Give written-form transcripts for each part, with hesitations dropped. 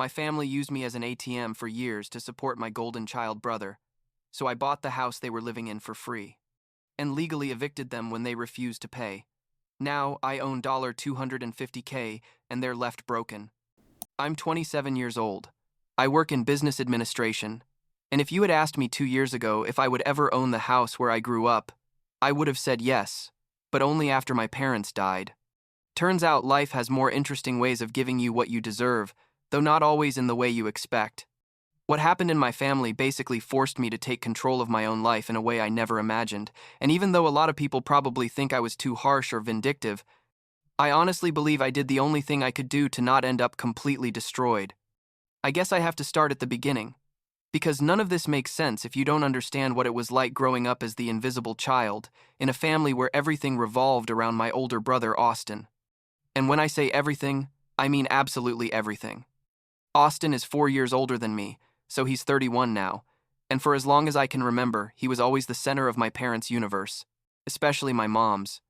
My family used me as an ATM for years to support my golden child brother, so I bought the house they were living in for free and legally evicted them when they refused to pay. Now I own $250K and they're left broken. I'm 27 years old. I work in business administration, and if you had asked me 2 years ago if I would ever own the house where I grew up, I would have said yes, but only after my parents died. Turns out life has more interesting ways of giving you what you deserve, though not always in the way you expect. What happened in my family basically forced me to take control of my own life in a way I never imagined, and even though a lot of people probably think I was too harsh or vindictive, I honestly believe I did the only thing I could do to not end up completely destroyed. I guess I have to start at the beginning, because none of this makes sense if you don't understand what it was like growing up as the invisible child, in a family where everything revolved around my older brother Austin. And when I say everything, I mean absolutely everything. Austin is 4 years older than me, so he's 31 now, and for as long as I can remember, he was always the center of my parents' universe, especially my mom's.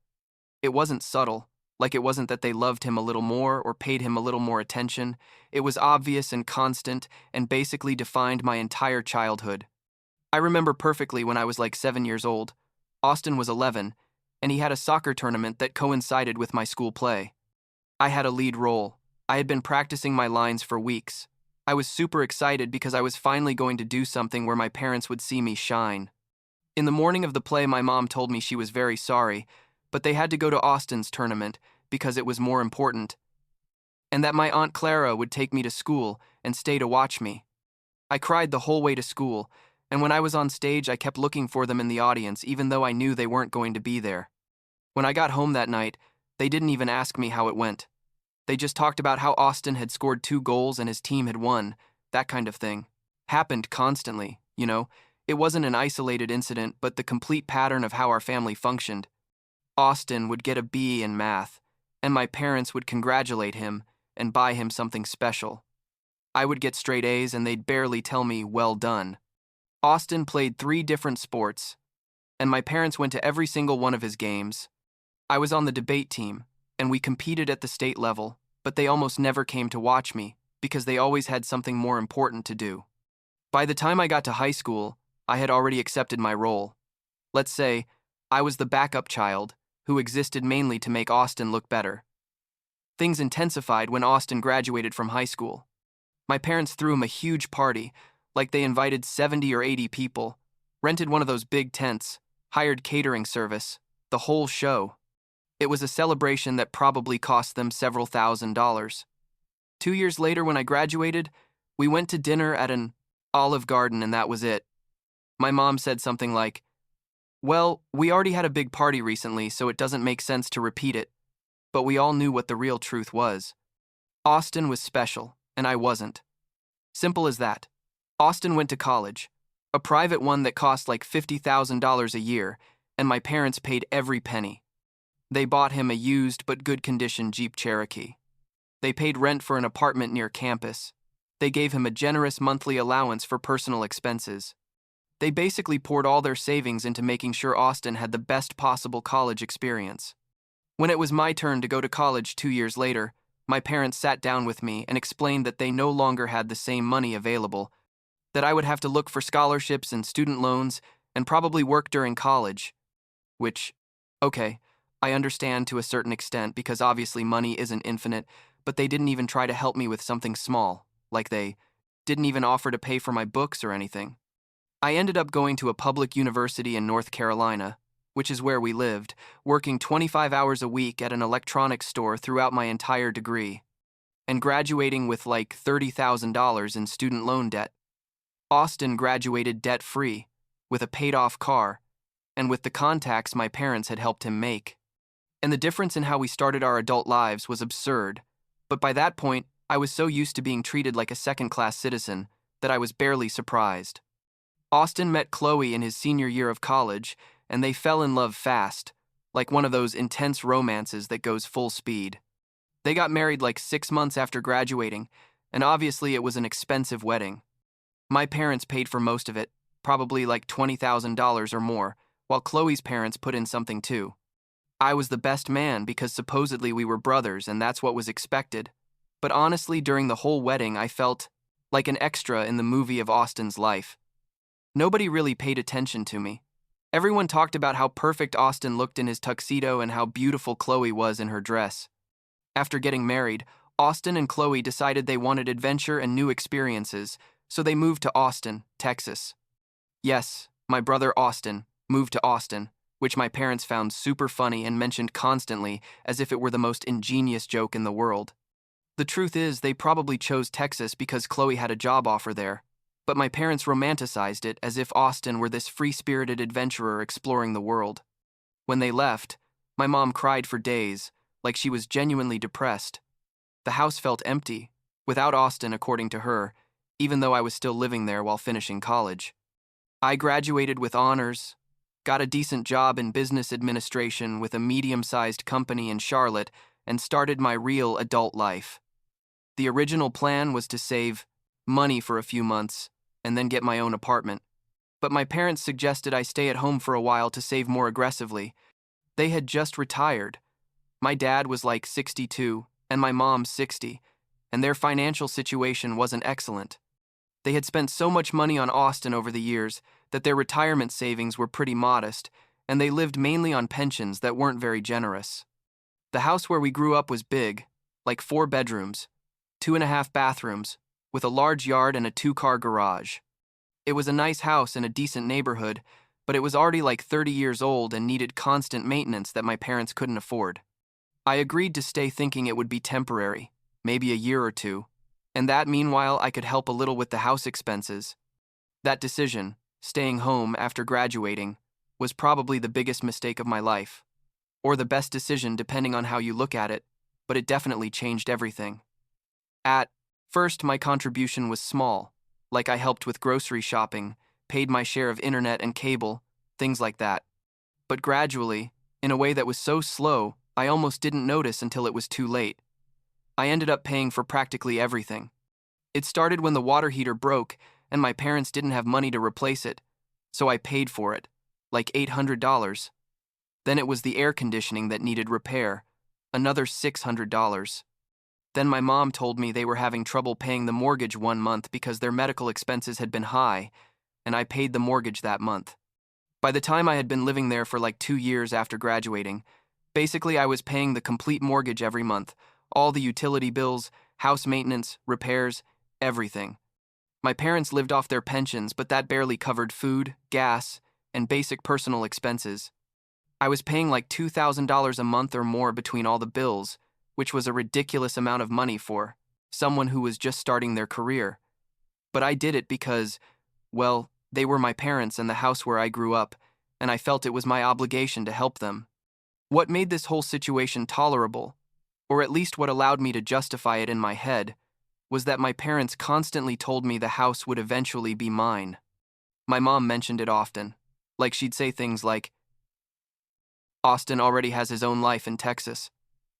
It wasn't subtle, like it wasn't that they loved him a little more or paid him a little more attention. It was obvious and constant and basically defined my entire childhood. I remember perfectly when I was like 7 years old. Austin was 11, and he had a soccer tournament that coincided with my school play. I had a lead role. I had been practicing my lines for weeks. I was super excited because I was finally going to do something where my parents would see me shine. In the morning of the play, my mom told me she was very sorry, but they had to go to Austin's tournament because it was more important, and that my Aunt Clara would take me to school and stay to watch me. I cried the whole way to school, and when I was on stage, I kept looking for them in the audience even though I knew they weren't going to be there. When I got home that night, they didn't even ask me how it went. They just talked about how Austin had scored 2 goals and his team had won, that kind of thing. Happened constantly, you know. It wasn't an isolated incident, but the complete pattern of how our family functioned. Austin would get a B in math, and my parents would congratulate him and buy him something special. I would get straight A's and they'd barely tell me, "Well done." Austin played 3 different sports, and my parents went to every single one of his games. I was on the debate team, and we competed at the state level, but they almost never came to watch me because they always had something more important to do. By the time I got to high school, I had already accepted my role. Let's say I was the backup child who existed mainly to make Austin look better. Things intensified when Austin graduated from high school. My parents threw him a huge party, like they invited 70 or 80 people, rented one of those big tents, hired catering service, the whole show. It was a celebration that probably cost them several $1,000s. 2 years later, when I graduated, we went to dinner at an Olive Garden and that was it. My mom said something like, "Well, we already had a big party recently, so it doesn't make sense to repeat it." But we all knew what the real truth was. Austin was special, and I wasn't. Simple as that. Austin went to college, a private one that cost like $50,000 a year, and my parents paid every penny. They bought him a used but good condition Jeep Cherokee. They paid rent for an apartment near campus. They gave him a generous monthly allowance for personal expenses. They basically poured all their savings into making sure Austin had the best possible college experience. When it was my turn to go to college 2 years later, my parents sat down with me and explained that they no longer had the same money available, that I would have to look for scholarships and student loans and probably work during college. Which, okay, I understand to a certain extent because obviously money isn't infinite, but they didn't even try to help me with something small, like they didn't even offer to pay for my books or anything. I ended up going to a public university in North Carolina, which is where we lived, working 25 hours a week at an electronics store throughout my entire degree, and graduating with like $30,000 in student loan debt. Austin graduated debt-free, with a paid-off car, and with the contacts my parents had helped him make. And the difference in how we started our adult lives was absurd, but by that point, I was so used to being treated like a second-class citizen that I was barely surprised. Austin met Chloe in his senior year of college, and they fell in love fast, like one of those intense romances that goes full speed. They got married like 6 months after graduating, and obviously it was an expensive wedding. My parents paid for most of it, probably like $20,000 or more, while Chloe's parents put in something too. I was the best man because supposedly we were brothers and that's what was expected. But honestly, during the whole wedding, I felt like an extra in the movie of Austin's life. Nobody really paid attention to me. Everyone talked about how perfect Austin looked in his tuxedo and how beautiful Chloe was in her dress. After getting married, Austin and Chloe decided they wanted adventure and new experiences, so they moved to Austin, Texas. Yes, my brother Austin moved to Austin, which my parents found super funny and mentioned constantly as if it were the most ingenious joke in the world. The truth is, they probably chose Texas because Chloe had a job offer there, but my parents romanticized it as if Austin were this free-spirited adventurer exploring the world. When they left, my mom cried for days, like she was genuinely depressed. The house felt empty, without Austin, according to her, even though I was still living there while finishing college. I graduated with honors, got a decent job in business administration with a medium-sized company in Charlotte, and started my real adult life. The original plan was to save money for a few months and then get my own apartment, but my parents suggested I stay at home for a while to save more aggressively. They had just retired. My dad was like 62 and my mom 60, and their financial situation wasn't excellent. They had spent so much money on Austin over the years that their retirement savings were pretty modest, and they lived mainly on pensions that weren't very generous. The house where we grew up was big, like 4 bedrooms, 2.5 bathrooms, with a large yard and a 2-car garage. It was a nice house in a decent neighborhood, but it was already like 30 years old and needed constant maintenance that my parents couldn't afford. I agreed to stay thinking it would be temporary, maybe a year or two, and that meanwhile I could help a little with the house expenses. That decision, staying home after graduating, was probably the biggest mistake of my life. Or the best decision depending on how you look at it, but it definitely changed everything. At first, my contribution was small, like I helped with grocery shopping, paid my share of internet and cable, things like that. But gradually, in a way that was so slow, I almost didn't notice until it was too late. I ended up paying for practically everything. It started when the water heater broke and my parents didn't have money to replace it, so I paid for it, like $800. Then it was the air conditioning that needed repair, another $600. Then my mom told me they were having trouble paying the mortgage one month because their medical expenses had been high, and I paid the mortgage that month. By the time I had been living there for like 2 years after graduating, basically I was paying the complete mortgage every month, all the utility bills, house maintenance, repairs, everything. My parents lived off their pensions, but that barely covered food, gas, and basic personal expenses. I was paying like $2,000 a month or more between all the bills, which was a ridiculous amount of money for someone who was just starting their career. But I did it because, well, they were my parents and the house where I grew up, and I felt it was my obligation to help them. What made this whole situation tolerable, or at least what allowed me to justify it in my head, was that my parents constantly told me the house would eventually be mine. My mom mentioned it often, like she'd say things like, "Austin already has his own life in Texas."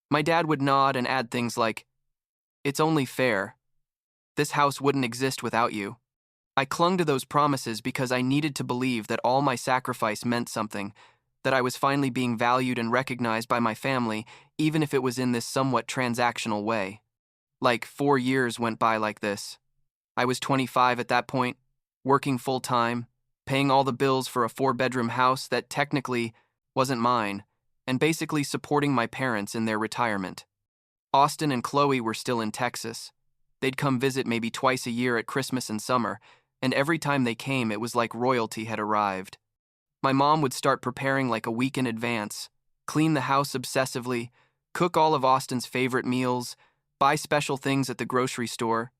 My dad would nod and add things like, "It's only fair. This house wouldn't exist without you." I clung to those promises because I needed to believe that all my sacrifice meant something, that I was finally being valued and recognized by my family, even if it was in this somewhat transactional way. Like 4 years went by like this. I was 25 at that point, working full-time, paying all the bills for a 4-bedroom house that technically wasn't mine, and basically supporting my parents in their retirement. Austin and Chloe were still in Texas. They'd come visit maybe twice a year at Christmas and summer, and every time they came it was like royalty had arrived. My mom would start preparing like a week in advance, clean the house obsessively, cook all of Austin's favorite meals, buy special things at the grocery store.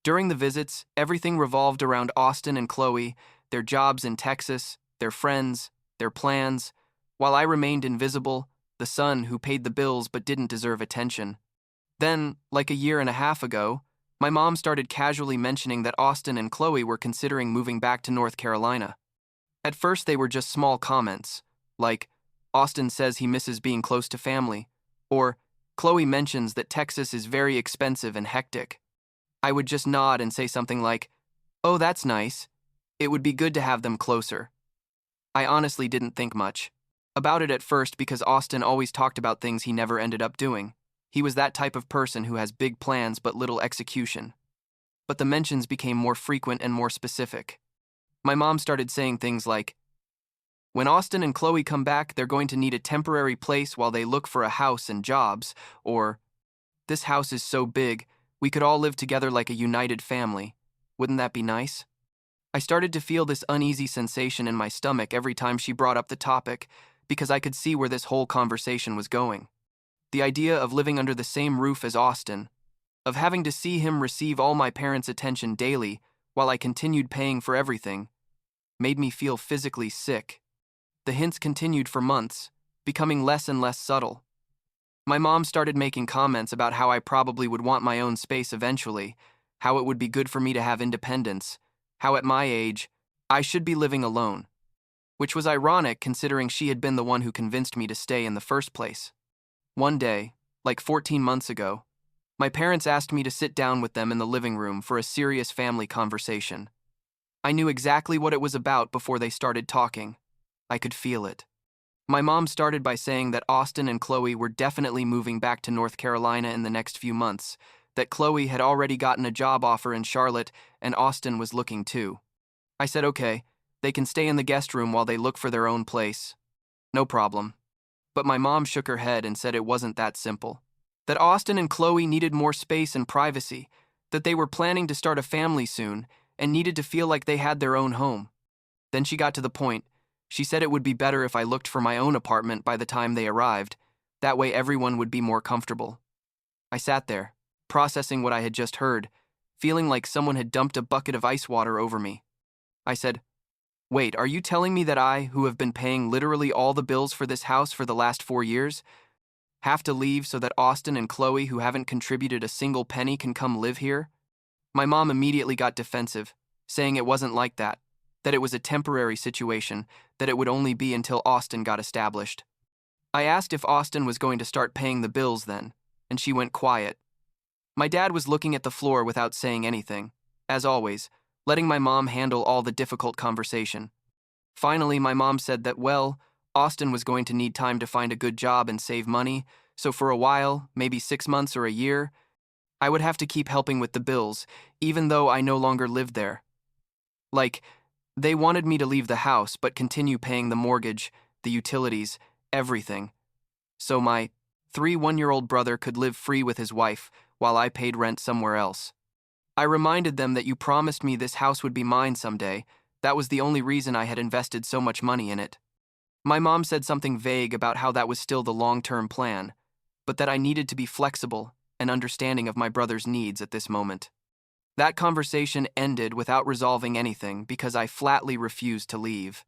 During the visits, everything revolved around Austin and Chloe, their jobs in Texas, their friends, their plans, while I remained invisible, the son who paid the bills but didn't deserve attention. Then, like a year and a half ago, my mom started casually mentioning that Austin and Chloe were considering moving back to North Carolina. At first they were just small comments, like, "Austin says he misses being close to family," or "Chloe mentions that Texas is very expensive and hectic." I would just nod and say something like, "Oh, that's nice. It would be good to have them closer." I honestly didn't think much about it at first because Austin always talked about things he never ended up doing. He was that type of person who has big plans but little execution. But the mentions became more frequent and more specific. My mom started saying things like, "When Austin and Chloe come back, they're going to need a temporary place while they look for a house and jobs," or, "This house is so big, we could all live together like a united family. Wouldn't that be nice?" I started to feel this uneasy sensation in my stomach every time she brought up the topic, because I could see where this whole conversation was going. The idea of living under the same roof as Austin, of having to see him receive all my parents' attention daily while I continued paying for everything, made me feel physically sick. The hints continued for months, becoming less and less subtle. My mom started making comments about how I probably would want my own space eventually, how it would be good for me to have independence, how at my age, I should be living alone, which was ironic considering she had been the one who convinced me to stay in the first place. One day, like 14 months ago, my parents asked me to sit down with them in the living room for a serious family conversation. I knew exactly what it was about before they started talking. I could feel it. My mom started by saying that Austin and Chloe were definitely moving back to North Carolina in the next few months, that Chloe had already gotten a job offer in Charlotte and Austin was looking too. I said, okay, they can stay in the guest room while they look for their own place. No problem. But my mom shook her head and said it wasn't that simple. That Austin and Chloe needed more space and privacy, that they were planning to start a family soon and needed to feel like they had their own home. Then she got to the point. She said it would be better if I looked for my own apartment by the time they arrived. That way everyone would be more comfortable. I sat there, processing what I had just heard, feeling like someone had dumped a bucket of ice water over me. I said, "Wait, are you telling me that I, who have been paying literally all the bills for this house for the last 4 years, have to leave so that Austin and Chloe, who haven't contributed a single penny, can come live here?" My mom immediately got defensive, saying it wasn't like that it was a temporary situation, that it would only be until Austin got established. I asked if Austin was going to start paying the bills then, and she went quiet. My dad was looking at the floor without saying anything, as always, letting my mom handle all the difficult conversation. Finally, my mom said that, well, Austin was going to need time to find a good job and save money, so for a while, maybe 6 months or a year, I would have to keep helping with the bills, even though I no longer lived there. Like, they wanted me to leave the house but continue paying the mortgage, the utilities, everything. So my 1-year-old brother could live free with his wife while I paid rent somewhere else. I reminded them that you promised me this house would be mine someday. That was the only reason I had invested so much money in it. My mom said something vague about how that was still the long-term plan, but that I needed to be flexible and understanding of my brother's needs at this moment. That conversation ended without resolving anything because I flatly refused to leave.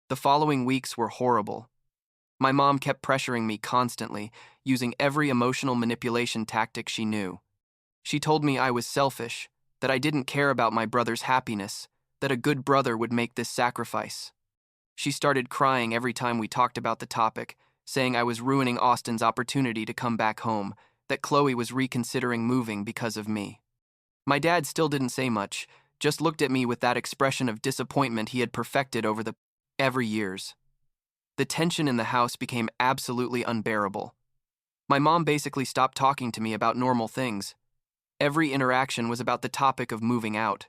The following weeks were horrible. My mom kept pressuring me constantly, using every emotional manipulation tactic she knew. She told me I was selfish, that I didn't care about my brother's happiness, that a good brother would make this sacrifice. She started crying every time we talked about the topic, saying I was ruining Austin's opportunity to come back home, that Chloe was reconsidering moving because of me. My dad still didn't say much, just looked at me with that expression of disappointment he had perfected over the every years. The tension in the house became absolutely unbearable. My mom basically stopped talking to me about normal things. Every interaction was about the topic of moving out.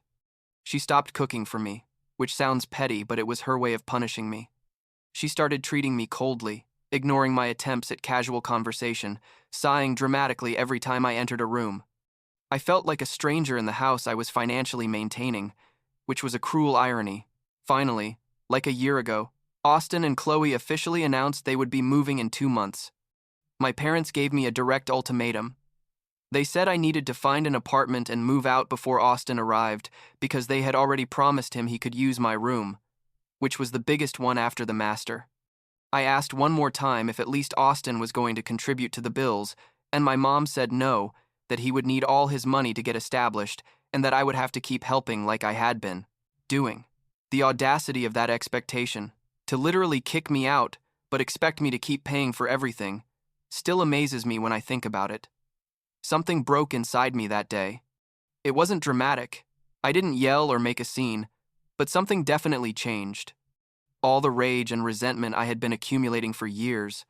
She stopped cooking for me, which sounds petty, but it was her way of punishing me. She started treating me coldly, ignoring my attempts at casual conversation, sighing dramatically every time I entered a room. I felt like a stranger in the house I was financially maintaining, which was a cruel irony. Finally, like a year ago, Austin and Chloe officially announced they would be moving in 2 months. My parents gave me a direct ultimatum. They said I needed to find an apartment and move out before Austin arrived because they had already promised him he could use my room, which was the biggest one after the master. I asked one more time if at least Austin was going to contribute to the bills, and my mom said no, that he would need all his money to get established and that I would have to keep helping like I had been doing. The audacity of that expectation, to literally kick me out but expect me to keep paying for everything, still amazes me when I think about it. Something broke inside me that day. It wasn't dramatic. I didn't yell or make a scene, but something definitely changed. All the rage and resentment I had been accumulating for years,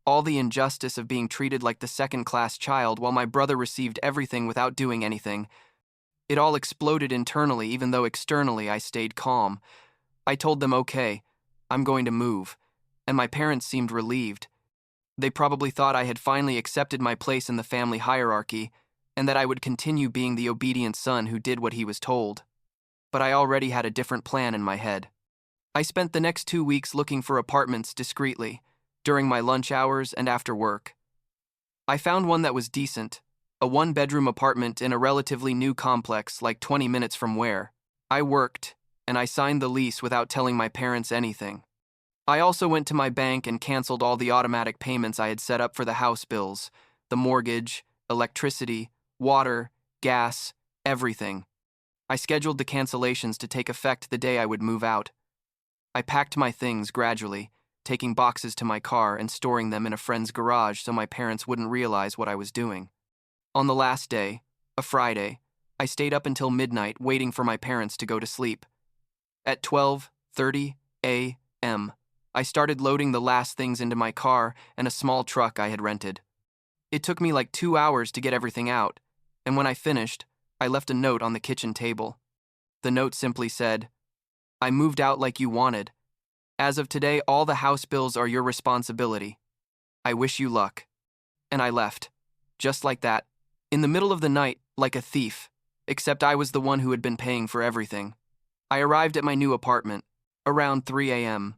All the injustice of being treated like the second-class child while my brother received everything without doing anything. It all exploded internally, even though externally I stayed calm. I told them, okay, I'm going to move, and my parents seemed relieved. They probably thought I had finally accepted my place in the family hierarchy, and that I would continue being the obedient son who did what he was told. But I already had a different plan in my head. I spent the next 2 weeks looking for apartments discreetly, during my lunch hours and after work. I found one that was decent, a one-bedroom apartment in a relatively new complex like 20 minutes from where I worked, and I signed the lease without telling my parents anything. I also went to my bank and canceled all the automatic payments I had set up for the house bills, the mortgage, electricity, water, gas, everything. I scheduled the cancellations to take effect the day I would move out. I packed my things gradually, taking boxes to my car and storing them in a friend's garage so my parents wouldn't realize what I was doing. On the last day, a Friday, I stayed up until midnight waiting for my parents to go to sleep. At 12:30 a.m., I started loading the last things into my car and a small truck I had rented. It took me like 2 hours to get everything out, and when I finished, I left a note on the kitchen table. The note simply said, "I moved out like you wanted. As of today, all the house bills are your responsibility. I wish you luck." And I left. Just like that. In the middle of the night, like a thief, except I was the one who had been paying for everything. I arrived at my new apartment, around 3 a.m.,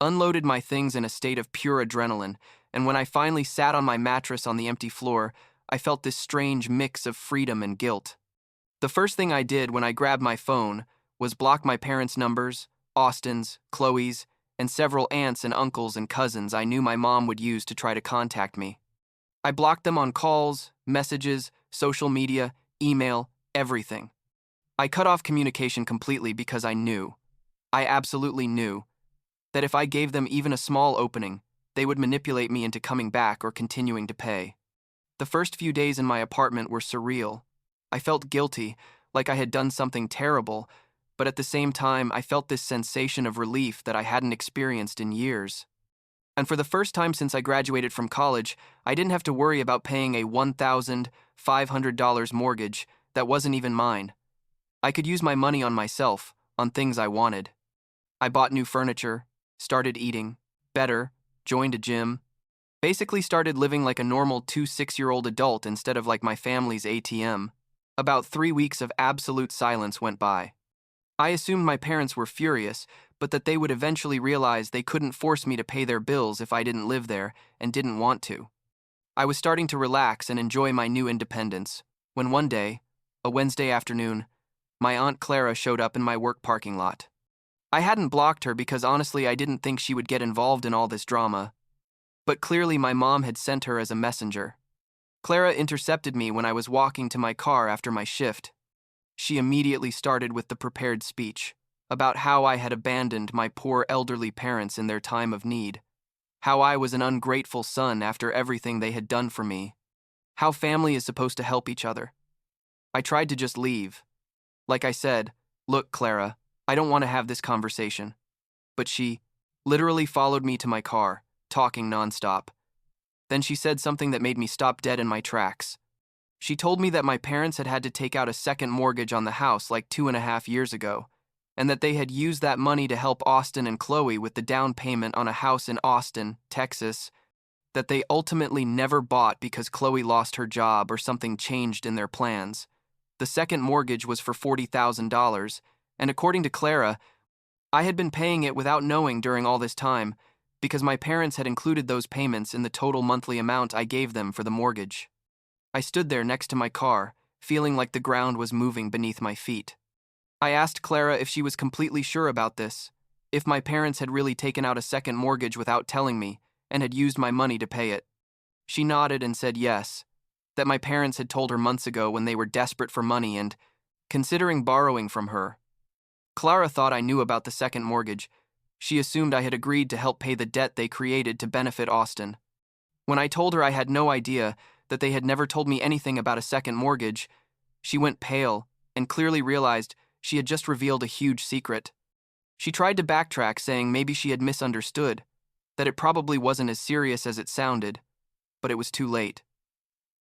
unloaded my things in a state of pure adrenaline, and when I finally sat on my mattress on the empty floor, I felt this strange mix of freedom and guilt. The first thing I did when I grabbed my phone was block my parents' numbers, Austin's, Chloe's, and several aunts and uncles and cousins I knew my mom would use to try to contact me. I blocked them on calls, messages, social media, email, everything. I cut off communication completely because I absolutely knew, that if I gave them even a small opening, they would manipulate me into coming back or continuing to pay. The first few days in my apartment were surreal. I felt guilty, like I had done something terrible, but at the same time, I felt this sensation of relief that I hadn't experienced in years. And for the first time since I graduated from college, I didn't have to worry about paying a $1,500 mortgage that wasn't even mine. I could use my money on myself, on things I wanted. I bought new furniture, started eating better, joined a gym, basically started living like a normal 6-year-old adult instead of like my family's ATM. About 3 weeks of absolute silence went by. I assumed my parents were furious, but that they would eventually realize they couldn't force me to pay their bills if I didn't live there and didn't want to. I was starting to relax and enjoy my new independence, when one day, a Wednesday afternoon, my Aunt Clara showed up in my work parking lot. I hadn't blocked her because honestly I didn't think she would get involved in all this drama, but clearly my mom had sent her as a messenger. Clara intercepted me when I was walking to my car after my shift. She immediately started with the prepared speech about how I had abandoned my poor elderly parents in their time of need, how I was an ungrateful son after everything they had done for me, how family is supposed to help each other. I tried to just leave. Like I said, "Look, Clara, I don't want to have this conversation." But she literally followed me to my car, talking nonstop. Then she said something that made me stop dead in my tracks. She told me that my parents had had to take out a second mortgage on the house like 2.5 years ago, and that they had used that money to help Austin and Chloe with the down payment on a house in Austin, Texas, that they ultimately never bought because Chloe lost her job or something changed in their plans. The second mortgage was for $40,000, and according to Clara, I had been paying it without knowing during all this time because my parents had included those payments in the total monthly amount I gave them for the mortgage. I stood there next to my car, feeling like the ground was moving beneath my feet. I asked Clara if she was completely sure about this, if my parents had really taken out a second mortgage without telling me and had used my money to pay it. She nodded and said yes, that my parents had told her months ago when they were desperate for money and considering borrowing from her. Clara thought I knew about the second mortgage. She assumed I had agreed to help pay the debt they created to benefit Austin. When I told her I had no idea, that they had never told me anything about a second mortgage, she went pale and clearly realized she had just revealed a huge secret. She tried to backtrack, saying maybe she had misunderstood, that it probably wasn't as serious as it sounded, but it was too late.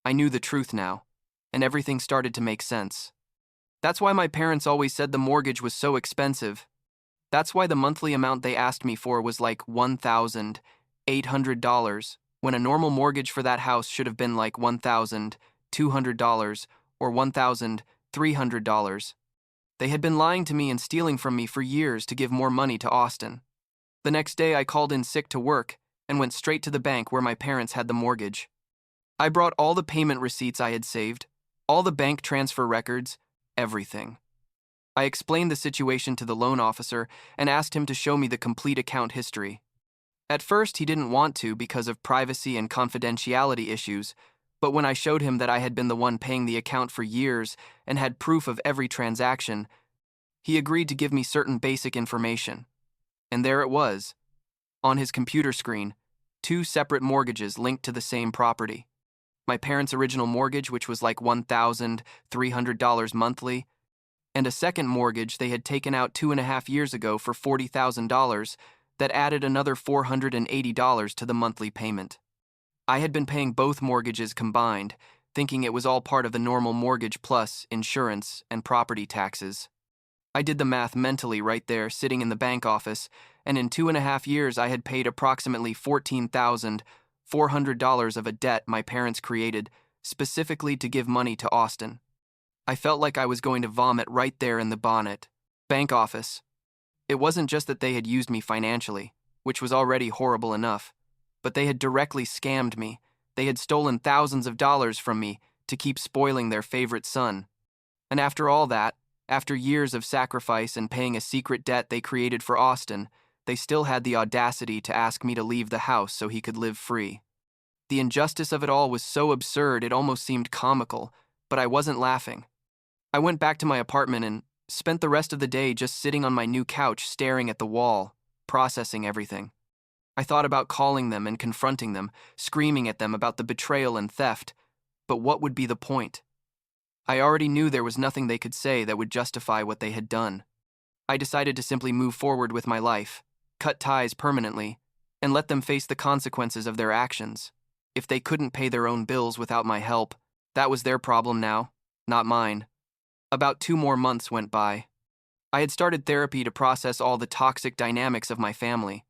I knew the truth now, and everything started to make sense. That's why my parents always said the mortgage was so expensive. That's why the monthly amount they asked me for was like $1,800, when a normal mortgage for that house should have been like $1,200 or $1,300. They had been lying to me and stealing from me for years to give more money to Austin. The next day, I called in sick to work and went straight to the bank where my parents had the mortgage. I brought all the payment receipts I had saved, all the bank transfer records, everything. I explained the situation to the loan officer and asked him to show me the complete account history. At first, he didn't want to because of privacy and confidentiality issues, but when I showed him that I had been the one paying the account for years and had proof of every transaction, he agreed to give me certain basic information. And there it was, on his computer screen, 2 separate mortgages linked to the same property. My parents' original mortgage, which was like $1,300 monthly, and a second mortgage they had taken out 2.5 years ago for $40,000 that added another $480 to the monthly payment. I had been paying both mortgages combined, thinking it was all part of the normal mortgage plus insurance and property taxes. I did the math mentally right there, sitting in the bank office, and in 2.5 years I had paid approximately $14,400 of a debt my parents created specifically to give money to Austin. I felt like I was going to vomit right there in the bank office. It wasn't just that they had used me financially, which was already horrible enough, but they had directly scammed me. They had stolen thousands of dollars from me to keep spoiling their favorite son. And after all that, after years of sacrifice and paying a secret debt they created for Austin, they still had the audacity to ask me to leave the house so he could live free. The injustice of it all was so absurd it almost seemed comical, but I wasn't laughing. I went back to my apartment and spent the rest of the day just sitting on my new couch staring at the wall, processing everything. I thought about calling them and confronting them, screaming at them about the betrayal and theft, but what would be the point? I already knew there was nothing they could say that would justify what they had done. I decided to simply move forward with my life, cut ties permanently, and let them face the consequences of their actions. If they couldn't pay their own bills without my help, that was their problem now, not mine. About 2 more months went by. I had started therapy to process all the toxic dynamics of my family.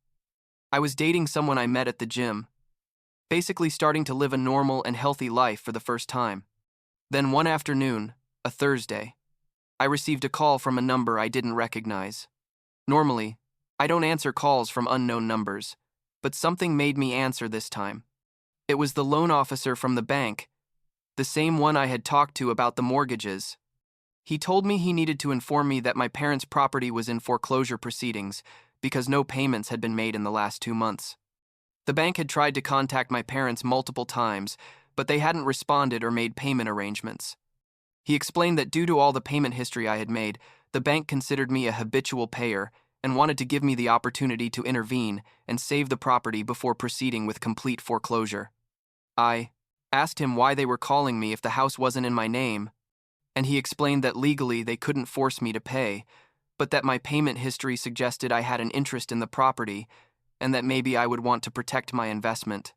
I was dating someone I met at the gym, basically starting to live a normal and healthy life for the first time. Then one afternoon, a Thursday, I received a call from a number I didn't recognize. Normally, I don't answer calls from unknown numbers, but something made me answer this time. It was the loan officer from the bank, the same one I had talked to about the mortgages. He told me he needed to inform me that my parents' property was in foreclosure proceedings because no payments had been made in the last 2 months. The bank had tried to contact my parents multiple times, but they hadn't responded or made payment arrangements. He explained that due to all the payment history I had made, the bank considered me a habitual payer and wanted to give me the opportunity to intervene and save the property before proceeding with complete foreclosure. I asked him why they were calling me if the house wasn't in my name, and he explained that legally they couldn't force me to pay, but that my payment history suggested I had an interest in the property and that maybe I would want to protect my investment.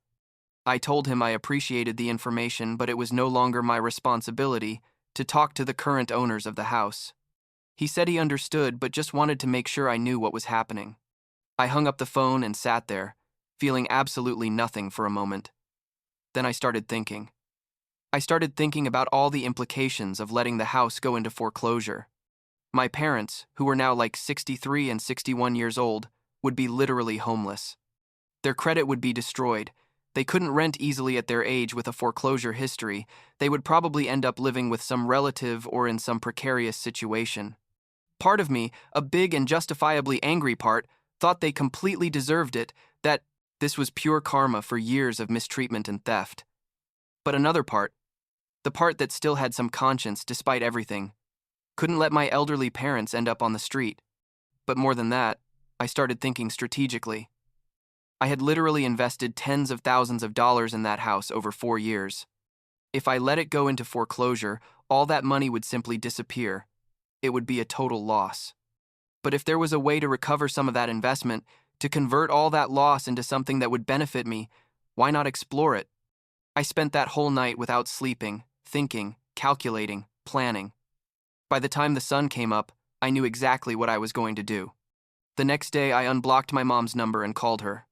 I told him I appreciated the information, but it was no longer my responsibility to talk to the current owners of the house. He said he understood, but just wanted to make sure I knew what was happening. I hung up the phone and sat there, feeling absolutely nothing for a moment. Then I started thinking. I started thinking about all the implications of letting the house go into foreclosure. My parents, who were now like 63 and 61 years old, would be literally homeless. Their credit would be destroyed. They couldn't rent easily at their age with a foreclosure history. They would probably end up living with some relative or in some precarious situation. Part of me, a big and justifiably angry part, thought they completely deserved it, that this was pure karma for years of mistreatment and theft. But another part, the part that still had some conscience despite everything, couldn't let my elderly parents end up on the street. But more than that, I started thinking strategically. I had literally invested tens of thousands of dollars in that house over 4 years. If I let it go into foreclosure, all that money would simply disappear. It would be a total loss. But if there was a way to recover some of that investment, To convert all that loss into something that would benefit me, why not explore it? I spent that whole night without sleeping, thinking, calculating, planning. By the time the sun came up, I knew exactly what I was going to do. The next day, I unblocked my mom's number and called her.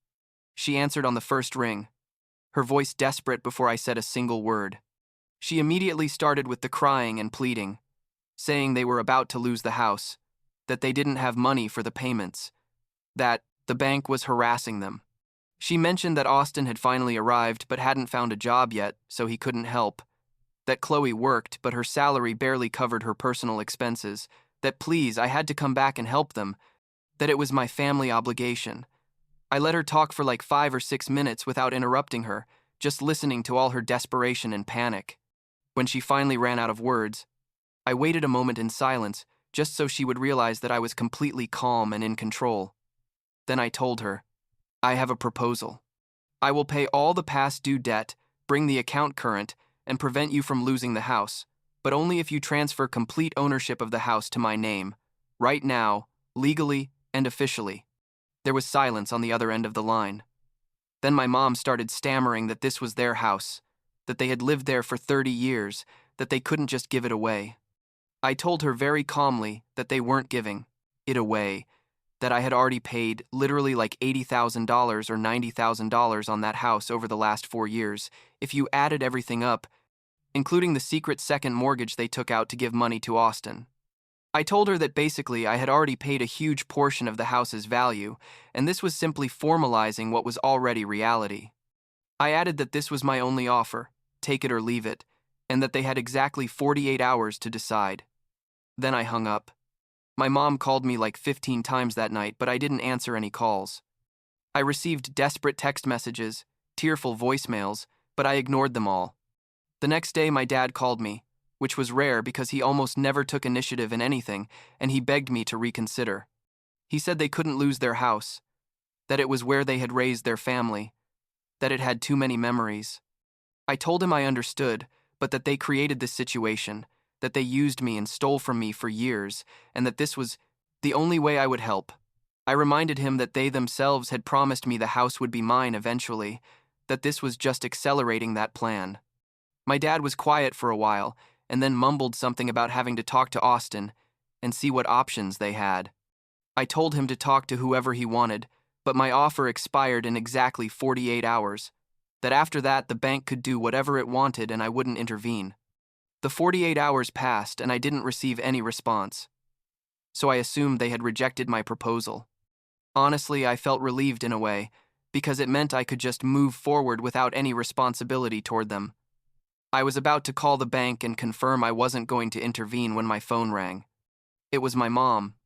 She answered on the first ring, her voice desperate before I said a single word. She immediately started with the crying and pleading, saying they were about to lose the house, that they didn't have money for the payments, that the bank was harassing them. She mentioned that Austin had finally arrived but hadn't found a job yet, so he couldn't help, that Chloe worked but her salary barely covered her personal expenses, that please, I had to come back and help them, that it was my family obligation. I let her talk for like 5 or 6 minutes without interrupting her, just listening to all her desperation and panic. When she finally ran out of words, I waited a moment in silence, just so she would realize that I was completely calm and in control. Then I told her, I have a proposal. I will pay all the past due debt, bring the account current, and prevent you from losing the house, but only if you transfer complete ownership of the house to my name, right now, legally and officially. There was silence on the other end of the line. Then my mom started stammering that this was their house, that they had lived there for 30 years, that they couldn't just give it away. I told her very calmly that they weren't giving it away, that I had already paid literally like $80,000 or $90,000 on that house over the last 4 years, if you added everything up, including the secret second mortgage they took out to give money to Austin. I told her that basically I had already paid a huge portion of the house's value, and this was simply formalizing what was already reality. I added that this was my only offer, take it or leave it, and that they had exactly 48 hours to decide. Then I hung up. My mom called me like 15 times that night, but I didn't answer any calls. I received desperate text messages, tearful voicemails, but I ignored them all. The next day, my dad called me, which was rare because he almost never took initiative in anything, and he begged me to reconsider. He said they couldn't lose their house, that it was where they had raised their family, that it had too many memories. I told him I understood, but that they created this situation, that they used me and stole from me for years, and that this was the only way I would help. I reminded him that they themselves had promised me the house would be mine eventually, that this was just accelerating that plan. My dad was quiet for a while, and then mumbled something about having to talk to Austin and see what options they had. I told him to talk to whoever he wanted, but my offer expired in exactly 48 hours, that after that the bank could do whatever it wanted and I wouldn't intervene. The 48 hours passed and I didn't receive any response, so I assumed they had rejected my proposal. Honestly, I felt relieved in a way, because it meant I could just move forward without any responsibility toward them. I was about to call the bank and confirm I wasn't going to intervene when my phone rang. It was my mom,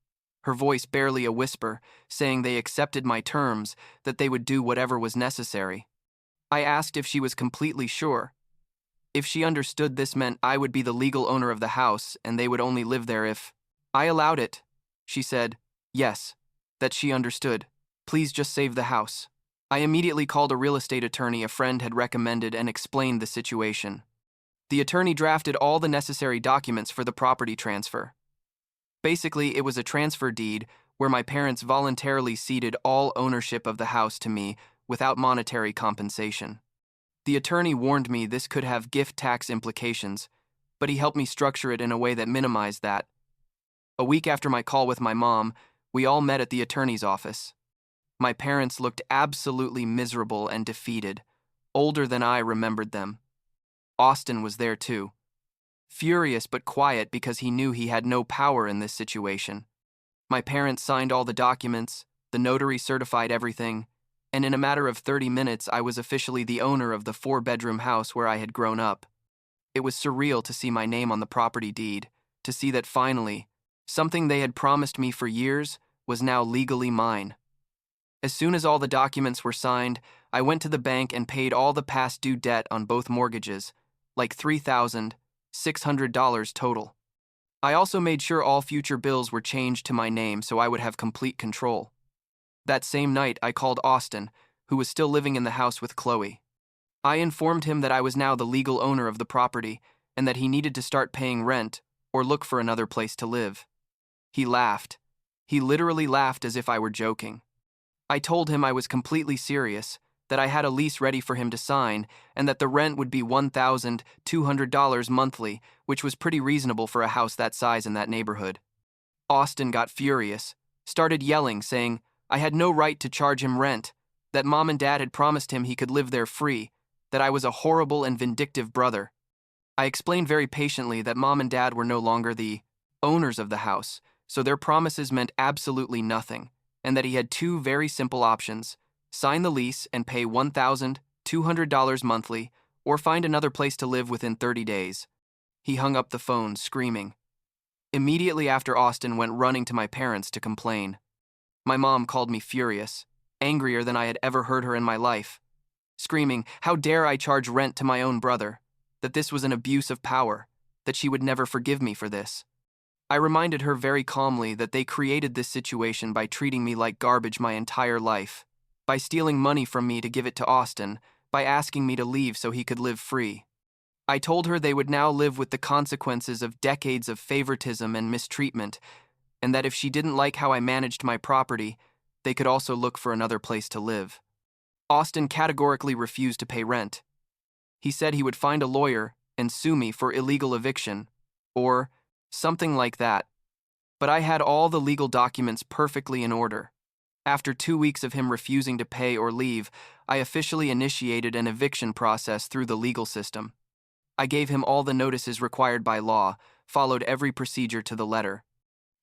her voice barely a whisper, saying they accepted my terms, that they would do whatever was necessary. I asked if she was completely sure. If she understood this meant I would be the legal owner of the house and they would only live there if I allowed it. She said, yes, that she understood. Please just save the house. I immediately called a real estate attorney a friend had recommended and explained the situation. The attorney drafted all the necessary documents for the property transfer. Basically, it was a transfer deed where my parents voluntarily ceded all ownership of the house to me without monetary compensation. The attorney warned me this could have gift tax implications, but he helped me structure it in a way that minimized that. A week after my call with my mom, we all met at the attorney's office. My parents looked absolutely miserable and defeated, older than I remembered them. Austin was there too, furious but quiet because he knew he had no power in this situation. My parents signed all the documents, the notary certified everything, and in a matter of 30 minutes I was officially the owner of the 4-bedroom house where I had grown up. It was surreal to see my name on the property deed, to see that finally, something they had promised me for years was now legally mine. As soon as all the documents were signed, I went to the bank and paid all the past due debt on both mortgages, like $3,600 total. I also made sure all future bills were changed to my name so I would have complete control. That same night, I called Austin, who was still living in the house with Chloe. I informed him that I was now the legal owner of the property and that he needed to start paying rent or look for another place to live. He laughed. He literally laughed as if I were joking. I told him I was completely serious, that I had a lease ready for him to sign, and that the rent would be $1,200 monthly, which was pretty reasonable for a house that size in that neighborhood. Austin got furious, started yelling, saying I had no right to charge him rent, that Mom and Dad had promised him he could live there free, that I was a horrible and vindictive brother. I explained very patiently that Mom and Dad were no longer the owners of the house, so their promises meant absolutely nothing, and that he had two very simple options: sign the lease and pay $1,200 monthly, or find another place to live within 30 days. He hung up the phone, screaming. Immediately after, Austin went running to my parents to complain. My mom called me furious, angrier than I had ever heard her in my life, screaming, how dare I charge rent to my own brother, that this was an abuse of power, that she would never forgive me for this. I reminded her very calmly that they created this situation by treating me like garbage my entire life, by stealing money from me to give it to Austin, by asking me to leave so he could live free. I told her they would now live with the consequences of decades of favoritism and mistreatment, and that if she didn't like how I managed my property, they could also look for another place to live. Austin categorically refused to pay rent. He said he would find a lawyer and sue me for illegal eviction, or something like that. But I had all the legal documents perfectly in order. After 2 weeks of him refusing to pay or leave, I officially initiated an eviction process through the legal system. I gave him all the notices required by law, followed every procedure to the letter.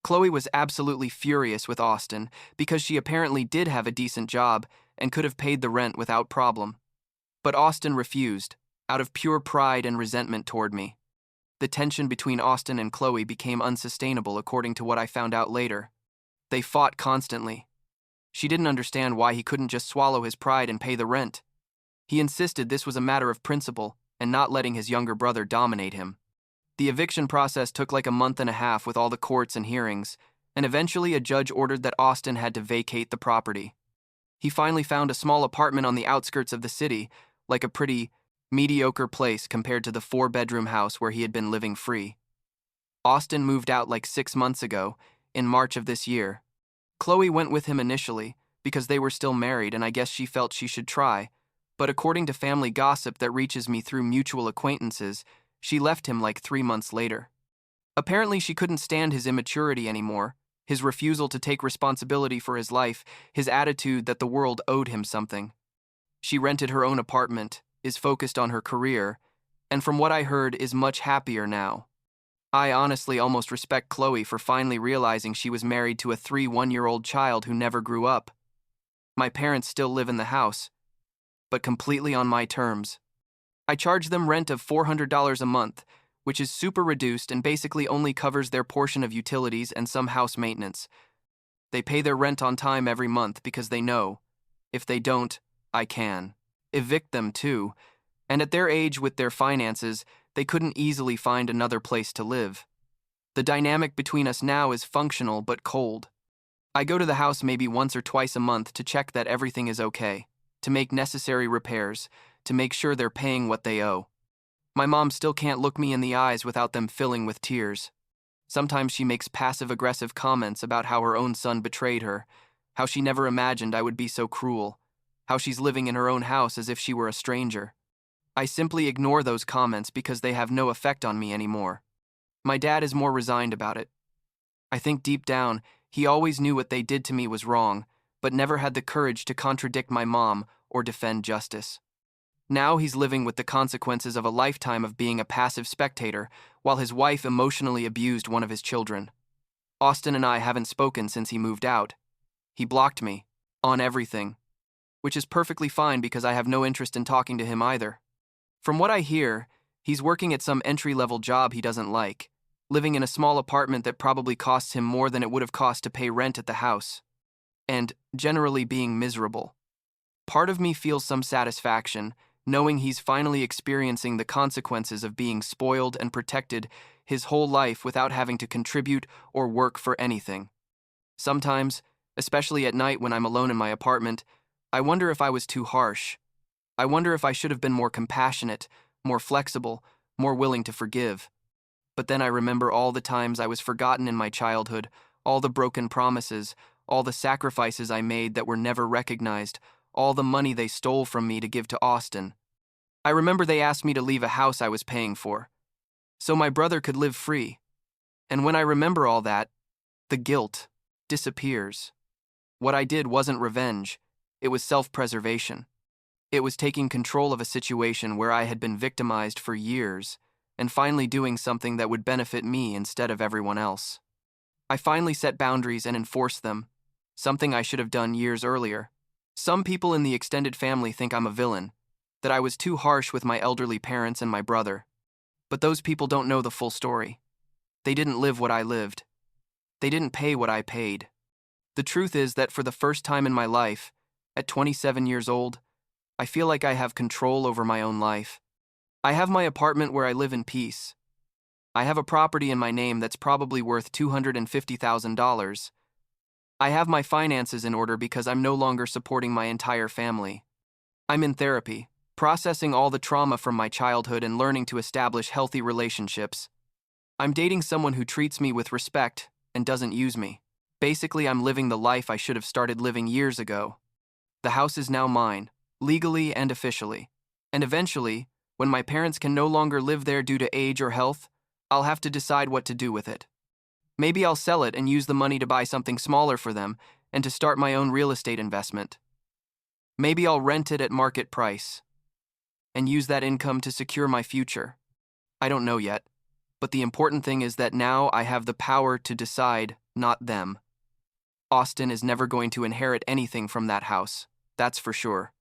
Chloe was absolutely furious with Austin because she apparently did have a decent job and could have paid the rent without problem. But Austin refused, out of pure pride and resentment toward me. The tension between Austin and Chloe became unsustainable according to what I found out later. They fought constantly. She didn't understand why he couldn't just swallow his pride and pay the rent. He insisted this was a matter of principle and not letting his younger brother dominate him. The eviction process took like a month and a half with all the courts and hearings, and eventually a judge ordered that Austin had to vacate the property. He finally found a small apartment on the outskirts of the city, like a pretty mediocre place compared to the 4-bedroom house where he had been living free. Austin moved out like 6 months ago, in March of this year. Chloe went with him initially because they were still married, and I guess she felt she should try, but according to family gossip that reaches me through mutual acquaintances, she left him like 3 months later. Apparently she couldn't stand his immaturity anymore, his refusal to take responsibility for his life, his attitude that the world owed him something. She rented her own apartment, is focused on her career, and from what I heard is much happier now. I honestly almost respect Chloe for finally realizing she was married to a 1-year-old child who never grew up. My parents still live in the house, but completely on my terms. I charge them rent of $400 a month, which is super reduced and basically only covers their portion of utilities and some house maintenance. They pay their rent on time every month because they know, if they don't, I can evict them too, and at their age with their finances, they couldn't easily find another place to live. The dynamic between us now is functional but cold. I go to the house maybe once or twice a month to check that everything is okay, to make necessary repairs, to make sure they're paying what they owe. My mom still can't look me in the eyes without them filling with tears. Sometimes she makes passive-aggressive comments about how her own son betrayed her, how she never imagined I would be so cruel, how she's living in her own house as if she were a stranger. I simply ignore those comments because they have no effect on me anymore. My dad is more resigned about it. I think deep down, he always knew what they did to me was wrong, but never had the courage to contradict my mom or defend justice. Now he's living with the consequences of a lifetime of being a passive spectator, while his wife emotionally abused one of his children. Austin and I haven't spoken since he moved out. He blocked me, on everything, which is perfectly fine because I have no interest in talking to him either. From what I hear, he's working at some entry-level job he doesn't like, living in a small apartment that probably costs him more than it would have cost to pay rent at the house, and generally being miserable. Part of me feels some satisfaction, knowing he's finally experiencing the consequences of being spoiled and protected his whole life without having to contribute or work for anything. Sometimes, especially at night when I'm alone in my apartment, I wonder if I was too harsh. I wonder if I should have been more compassionate, more flexible, more willing to forgive. But then I remember all the times I was forgotten in my childhood, all the broken promises, all the sacrifices I made that were never recognized, all the money they stole from me to give to Austin. I remember they asked me to leave a house I was paying for, so my brother could live free. And when I remember all that, the guilt disappears. What I did wasn't revenge, it was self-preservation. It was taking control of a situation where I had been victimized for years and finally doing something that would benefit me instead of everyone else. I finally set boundaries and enforced them, something I should have done years earlier. Some people in the extended family think I'm a villain, that I was too harsh with my elderly parents and my brother. But those people don't know the full story. They didn't live what I lived. They didn't pay what I paid. The truth is that for the first time in my life, at 27 years old, I feel like I have control over my own life. I have my apartment where I live in peace. I have a property in my name that's probably worth $250,000. I have my finances in order because I'm no longer supporting my entire family. I'm in therapy, processing all the trauma from my childhood and learning to establish healthy relationships. I'm dating someone who treats me with respect and doesn't use me. Basically, I'm living the life I should have started living years ago. The house is now mine, legally and officially. And eventually, when my parents can no longer live there due to age or health, I'll have to decide what to do with it. Maybe I'll sell it and use the money to buy something smaller for them and to start my own real estate investment. Maybe I'll rent it at market price and use that income to secure my future. I don't know yet, but the important thing is that now I have the power to decide, not them. Austin is never going to inherit anything from that house, that's for sure.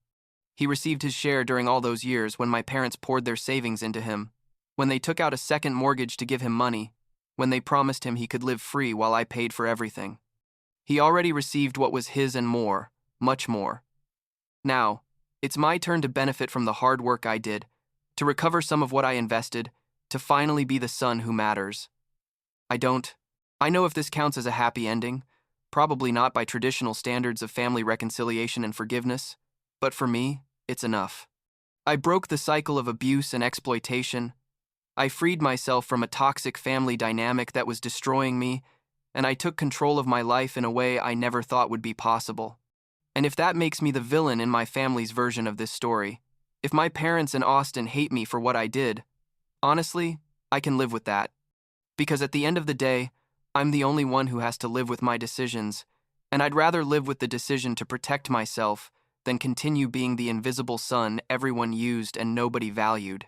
He received his share during all those years when my parents poured their savings into him, when they took out a second mortgage to give him money, when they promised him he could live free while I paid for everything. He already received what was his and more, much more. Now, it's my turn to benefit from the hard work I did, to recover some of what I invested, to finally be the son who matters. I know if this counts as a happy ending, probably not by traditional standards of family reconciliation and forgiveness, but for me, it's enough. I broke the cycle of abuse and exploitation. I freed myself from a toxic family dynamic that was destroying me, and I took control of my life in a way I never thought would be possible. And if that makes me the villain in my family's version of this story, if my parents and Austin hate me for what I did, honestly, I can live with that. Because at the end of the day, I'm the only one who has to live with my decisions, and I'd rather live with the decision to protect myself than continue being the invisible son everyone used and nobody valued.